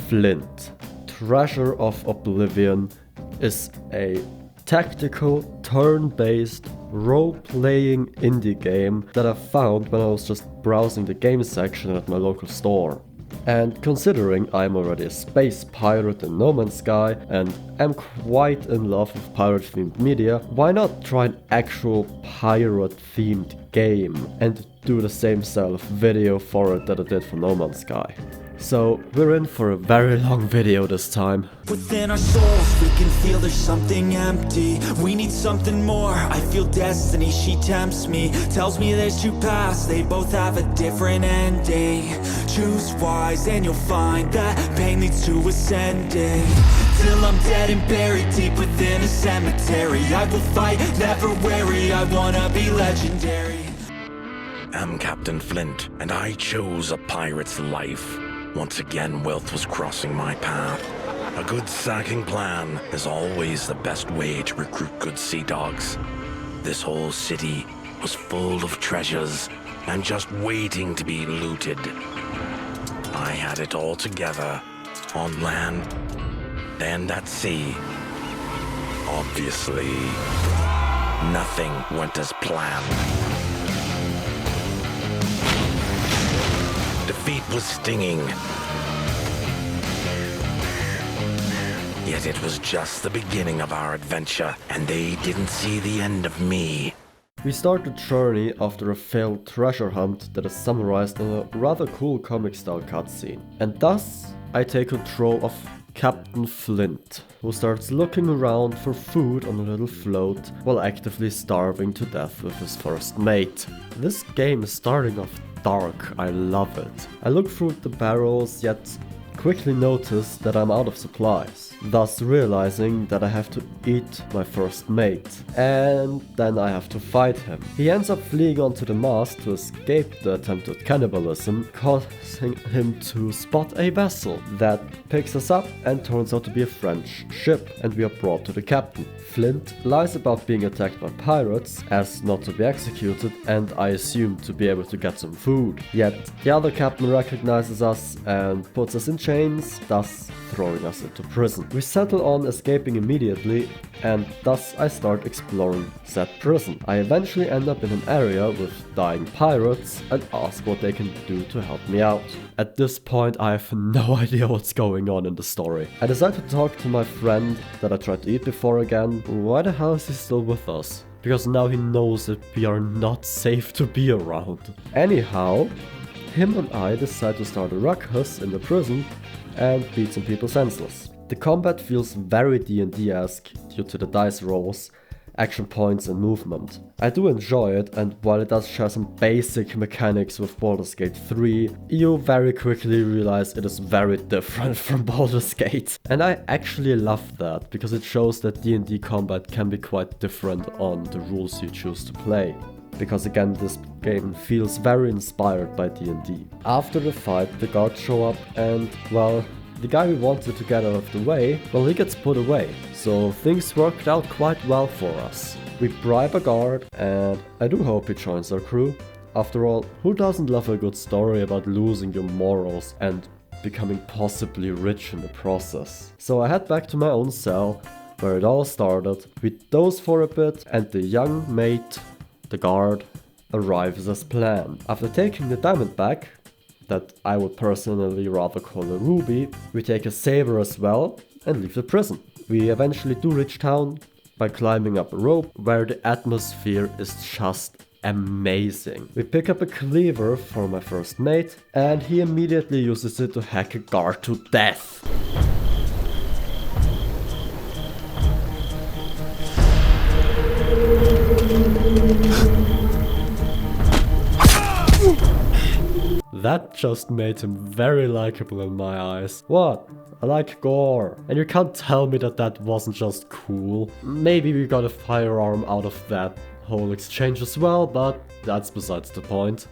Flint, Treasure of Oblivion, is a tactical, turn-based, role-playing indie game that I found when I was just browsing the game section at my local store. And considering I'm already a space pirate in No Man's Sky and am quite in love with pirate-themed media, why not try an actual pirate-themed game and do the same style of video for it that I did for No Man's Sky? So we're in for a very long video this time. Within our souls we can feel there's something empty. We need something more. I feel destiny, she tempts me, tells me there's two paths, they both have a different ending. Choose wise and you'll find that pain leads to ascending. Till I'm dead and buried deep within a cemetery, I will fight, never weary, I wanna be legendary. I'm Captain Flint, and I chose a pirate's life. Once again, wealth was crossing my path. A good sacking plan is always the best way to recruit good sea dogs. This whole city was full of treasures and just waiting to be looted. I had it all together, on land and at sea. Obviously, nothing went as planned. Defeat was stinging. Yet it was just the beginning of our adventure, and they didn't see the end of me. We start the journey after a failed treasure hunt that is summarized in a rather cool comic style cutscene. And thus, I take control of Captain Flint, who starts looking around for food on a little float while actively starving to death with his first mate. This game is starting off dark, I love it. I look through the barrels, yet quickly notice that I'm out of supplies, thus realizing that I have to eat my first mate, and then I have to fight him. He ends up fleeing onto the mast to escape the attempted cannibalism, causing him to spot a vessel that picks us up and turns out to be a French ship, and we are brought to the captain. Flint lies about being attacked by pirates as not to be executed, and I assume to be able to get some food. Yet the other captain recognizes us and puts us in chains, thus throwing us into prison. We settle on escaping immediately, and thus I start exploring said prison. I eventually end up in an area with dying pirates and ask what they can do to help me out. At this point I have no idea what's going on in the story. I decide to talk to my friend that I tried to eat before again. Why the hell is he still with us? Because now he knows that we are not safe to be around. Anyhow, him and I decide to start a ruckus in the prison and beat some people senseless. The combat feels very D&D-esque due to the dice rolls, action points and movement. I do enjoy it, and while it does share some basic mechanics with Baldur's Gate 3, you very quickly realize it is very different from Baldur's Gate. And I actually love that, because it shows that D&D combat can be quite different on the rules you choose to play. Because again, this game feels very inspired by D&D. After the fight, the guards show up and, well, the guy we wanted to get out of the way, well, he gets put away. So things worked out quite well for us. We bribe a guard, and I do hope he joins our crew. After all, who doesn't love a good story about losing your morals and becoming possibly rich in the process? So I head back to my own cell, where it all started. We doze for a bit, and the young mate, the guard, arrives as planned. After taking the diamond back, that I would personally rather call a ruby, we take a saber as well and leave the prison. We eventually do reach town by climbing up a rope where the atmosphere is just amazing. We pick up a cleaver for my first mate, and he immediately uses it to hack a guard to death. That just made him very likable in my eyes. What? I like gore. And you can't tell me that that wasn't just cool. Maybe we got a firearm out of that whole exchange as well, but that's besides the point.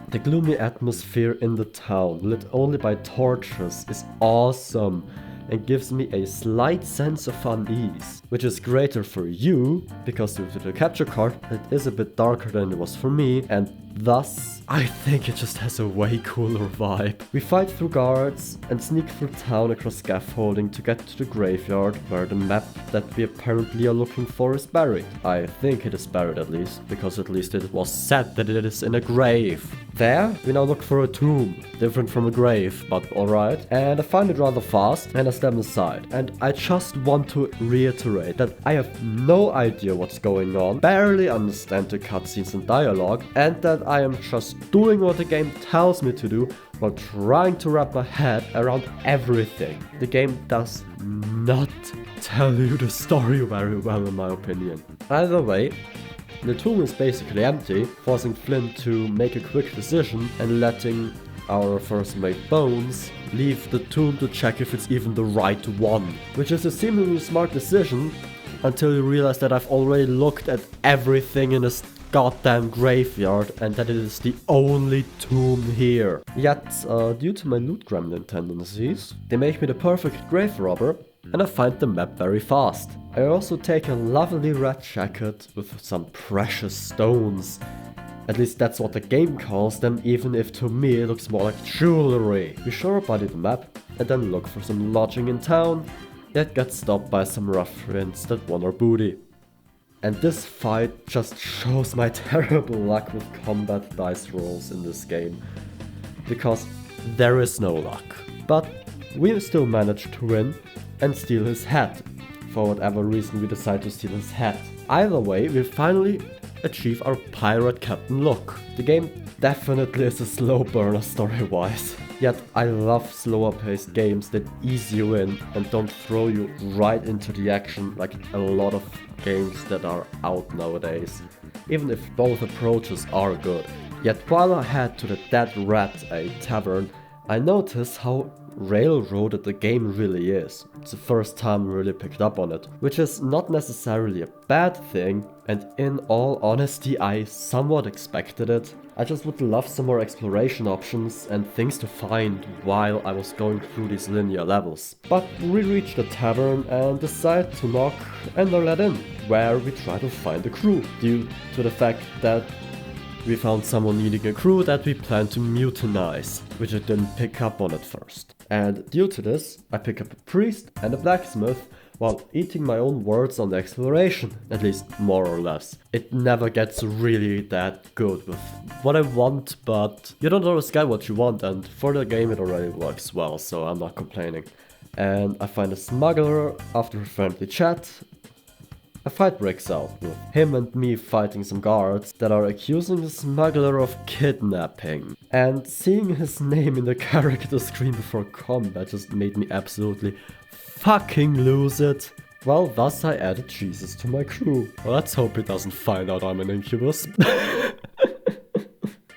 The gloomy atmosphere in the town, lit only by torches, is awesome. and gives me a slight sense of unease, which is greater for you, because due to the capture card, it is a bit darker than it was for me, and thus, I think it just has a way cooler vibe. We fight through guards and sneak through town across scaffolding to get to the graveyard where the map that we apparently are looking for is buried. I think it is buried at least, because at least it was said that it is in a grave. There, we now look for a tomb, different from a grave, but alright. And I find it rather fast and I step aside. And I just want to reiterate that I have no idea what's going on, barely understand the cutscenes and dialogue, and that I am just doing what the game tells me to do while trying to wrap my head around everything. The game does not tell you the story very well, in my opinion. Either way, the tomb is basically empty, forcing Flint to make a quick decision and letting our first mate Bones leave the tomb to check if it's even the right one. Which is a seemingly smart decision until you realize that I've already looked at everything in this goddamn graveyard and that it is the only tomb here. Yet, due to my loot gremlin tendencies, they make me the perfect grave robber, and I find the map very fast. I also take a lovely red jacket with some precious stones. At least that's what the game calls them, even if to me it looks more like jewelry. We sure body the map and then look for some lodging in town, yet get stopped by some ruffians that want our booty. And this fight just shows my terrible luck with combat dice rolls in this game, because there is no luck. But we still manage to win and steal his hat, for whatever reason we decide to steal his hat. Either way, we finally achieve our pirate captain look. The game definitely is a slow burner story-wise, yet I love slower paced games that ease you in and don't throw you right into the action like a lot of games that are out nowadays, even if both approaches are good. Yet while I head to the Dead Rat, a tavern, I notice how railroaded the game really is. It's the first time I really picked up on it, which is not necessarily a bad thing, and in all honesty I somewhat expected it. I just would love some more exploration options and things to find while I was going through these linear levels. But we reach the tavern and decide to knock and are let in, where we try to find a crew, due to the fact that we found someone needing a crew that we plan to mutinize, which I didn't pick up on at first. And due to this, I pick up a priest and a blacksmith while eating my own words on the exploration, at least more or less. It never gets really that good with what I want, but you don't always get what you want, and for the game it already works well, so I'm not complaining. And I find a smuggler after a friendly chat. A fight breaks out, with him and me fighting some guards that are accusing the smuggler of kidnapping. And seeing his name in the character screen before combat just made me absolutely fucking lose it. Well, thus I added Jesus to my crew. Well, let's hope he doesn't find out I'm an incubus.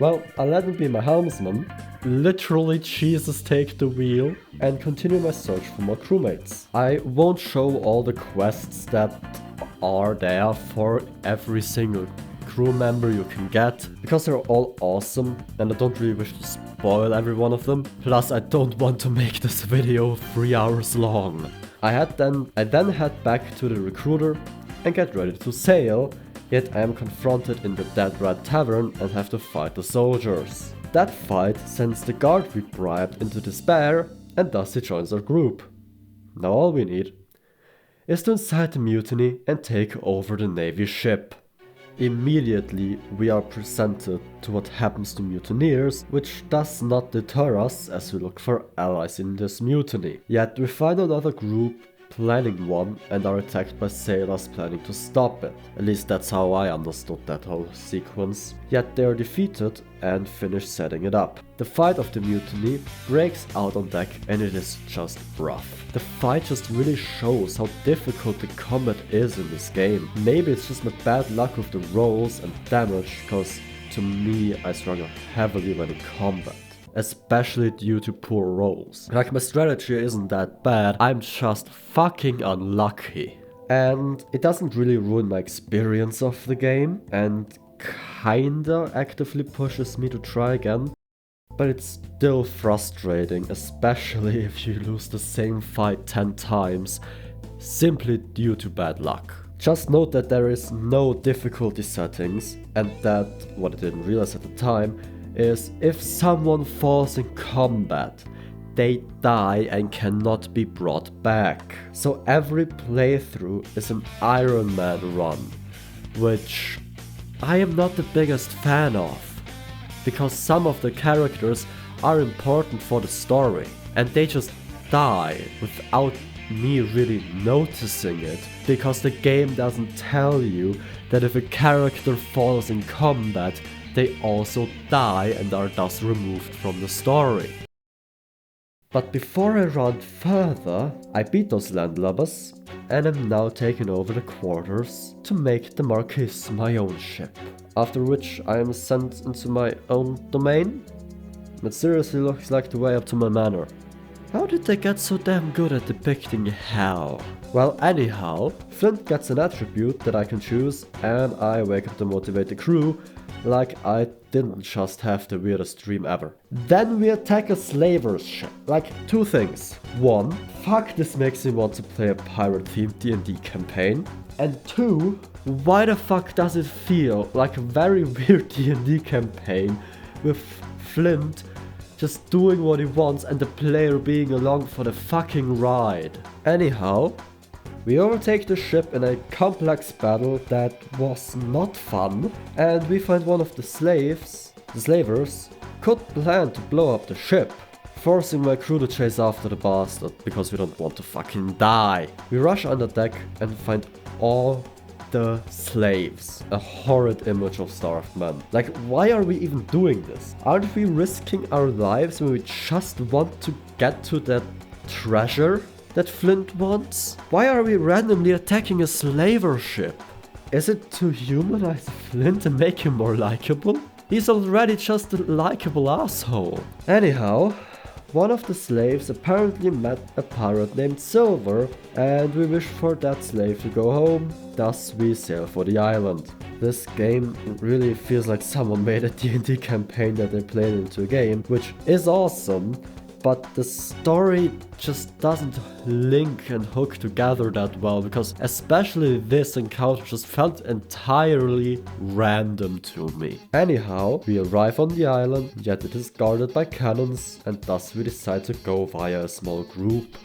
Well, I let him be my helmsman, literally Jesus take the wheel, and continue my search for more crewmates. I won't show all the quests that are there for every single crew member you can get, because they're all awesome and I don't really wish to spoil every one of them. Plus I don't want to make this video 3 hours long. I then head back to the recruiter and get ready to sail, yet I am confronted in the Dead Rat Tavern and have to fight the soldiers. That fight sends the guard we bribed into despair, and thus he joins our group. Now all we need is to incite the mutiny and take over the Navy ship. Immediately we are presented to what happens to mutineers, which does not deter us as we look for allies in this mutiny. Yet we find another group planning one and are attacked by sailors planning to stop it. At least that's how I understood that whole sequence. Yet they are defeated and finish setting it up. The fight of the mutiny breaks out on deck and it is just rough. The fight just really shows how difficult the combat is in this game. Maybe it's just my bad luck with the rolls and damage, because to me I struggle heavily when in combat, especially due to poor rolls. Like, my strategy isn't that bad, I'm just fucking unlucky. And it doesn't really ruin my experience of the game, and kinda actively pushes me to try again. but it's still frustrating, especially if you lose the same fight 10 times simply due to bad luck. Just note that there is no difficulty settings, and that, what I didn't realize at the time, is if someone falls in combat, they die and cannot be brought back. So every playthrough is an Iron Man run, which I am not the biggest fan of, because some of the characters are important for the story, and they just die without me really noticing it, because the game doesn't tell you that if a character falls in combat, they also die and are thus removed from the story. But before I run further, I beat those landlubbers, and am now taking over the quarters to make the Marquis my own ship. After which I am sent into my own domain. It seriously looks like the way up to my manor. How did they get so damn good at depicting hell? Well, anyhow, Flint gets an attribute that I can choose, and I wake up to motivate the crew, like I didn't just have the weirdest dream ever. Then we attack a slaver's ship. Like, two things. One, fuck, this makes me want to play a pirate-themed D&D campaign. And two, why the fuck does it feel like a very weird D&D campaign with Flint just doing what he wants and the player being along for the fucking ride? Anyhow, we overtake the ship in a complex battle that was not fun, and we find one of the slavers, could plan to blow up the ship, forcing my crew to chase after the bastard because we don't want to fucking die. We rush under deck and find all the slaves. A horrid image of starved men. Like, why are we even doing this? Aren't we risking our lives when we just want to get to that treasure that Flint wants? Why are we randomly attacking a slaver ship? Is it to humanize Flint and make him more likable? He's already just a likable asshole. Anyhow, one of the slaves apparently met a pirate named Silver, and we wish for that slave to go home, thus we sail for the island. This game really feels like someone made a D&D campaign that they played into a game, which is awesome, but the story just doesn't link and hook together that well, because especially this encounter just felt entirely random to me. Anyhow, we arrive on the island, yet it is guarded by cannons, and thus we decide to go via a small group,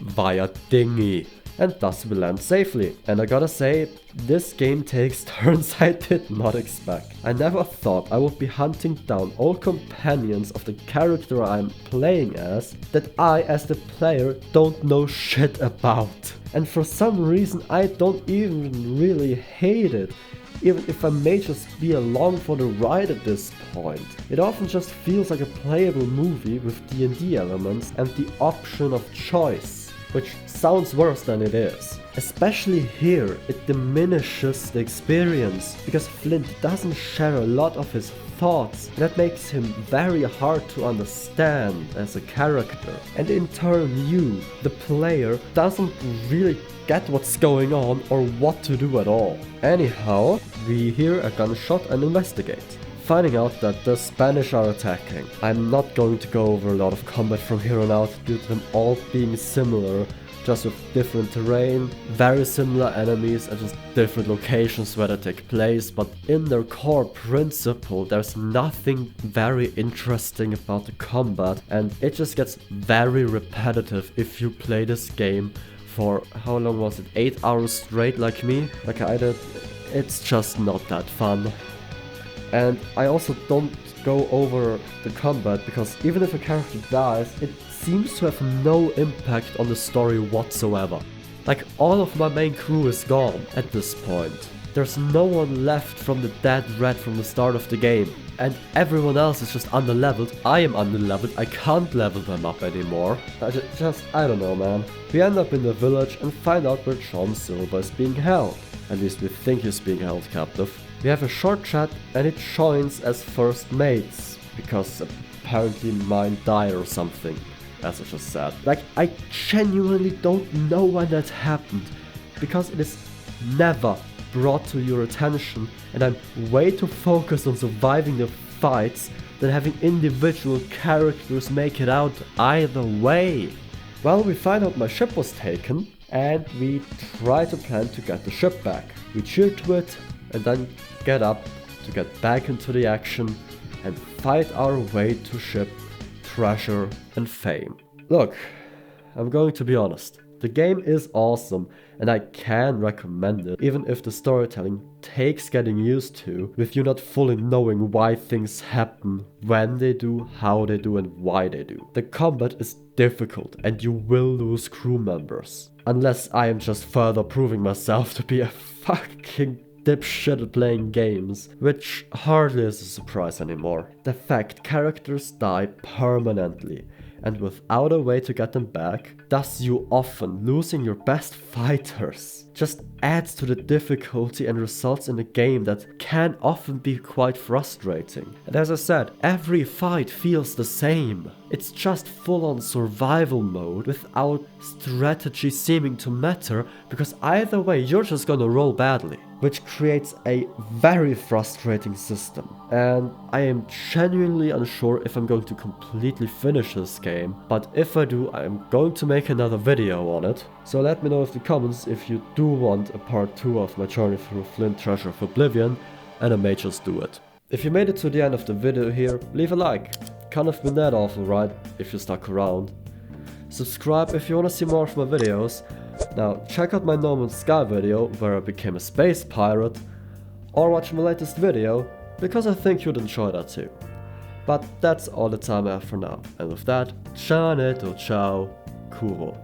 via dinghy. And thus we land safely. And I gotta say, this game takes turns I did not expect. I never thought I would be hunting down all companions of the character I'm playing as that I, as the player, don't know shit about. And for some reason I don't even really hate it, even if I may just be along for the ride at this point. It often just feels like a playable movie with D&D elements and the option of choice, which sounds worse than it is. Especially here, it diminishes the experience, because Flint doesn't share a lot of his thoughts, and that makes him very hard to understand as a character. And in turn, you, the player, doesn't really get what's going on or what to do at all. Anyhow, we hear a gunshot and investigate, finding out that the Spanish are attacking. I'm not going to go over a lot of combat from here on out due to them all being similar, just with different terrain, very similar enemies and just different locations where they take place, but in their core principle there's nothing very interesting about the combat, and it just gets very repetitive if you play this game for, how long was it, 8 hours straight like me, like I did. It's just not that fun. And I also don't go over the combat, because even if a character dies, it seems to have no impact on the story whatsoever. Like, all of my main crew is gone at this point. There's no one left from the dead red from the start of the game, and everyone else is just underleveled. I am underleveled, I can't level them up anymore. I don't know, man. We end up in the village and find out where John Silver is being held. At least we think he's being held captive. We have a short chat and it joins as first mates, because apparently mine died or something, as I just said. Like, I genuinely don't know when that happened, because it is never brought to your attention, and I'm way too focused on surviving the fights than having individual characters make it out either way. Well, we find out my ship was taken, and we try to plan to get the ship back. We cheer to it, and then get up to get back into the action and fight our way to ship, treasure and fame. Look, I'm going to be honest. The game is awesome and I can recommend it, even if the storytelling takes getting used to, with you not fully knowing why things happen, when they do, how they do and why they do. The combat is difficult and you will lose crew members. Unless I am just further proving myself to be a fucking dipshit at playing games, which hardly is a surprise anymore. The fact characters die permanently and without a way to get them back, thus you often losing your best fighters, just adds to the difficulty and results in a game that can often be quite frustrating. And as I said, every fight feels the same. It's just full-on survival mode without strategy seeming to matter, because either way you're just gonna roll badly, which creates a very frustrating system. And I am genuinely unsure if I'm going to completely finish this game, but if I do, I'm going to make another video on it. So let me know in the comments if you do want a part 2 of my journey through Flint Treasure of Oblivion, and I may just do it. If you made it to the end of the video here, leave a like. Can't have been that awful, right, if you stuck around. Subscribe if you wanna see more of my videos. Now check out my No Man's Sky video where I became a space pirate, or watch my latest video, because I think you'd enjoy that too. But that's all the time I have for now, and with that, ciao, ciao, kuro.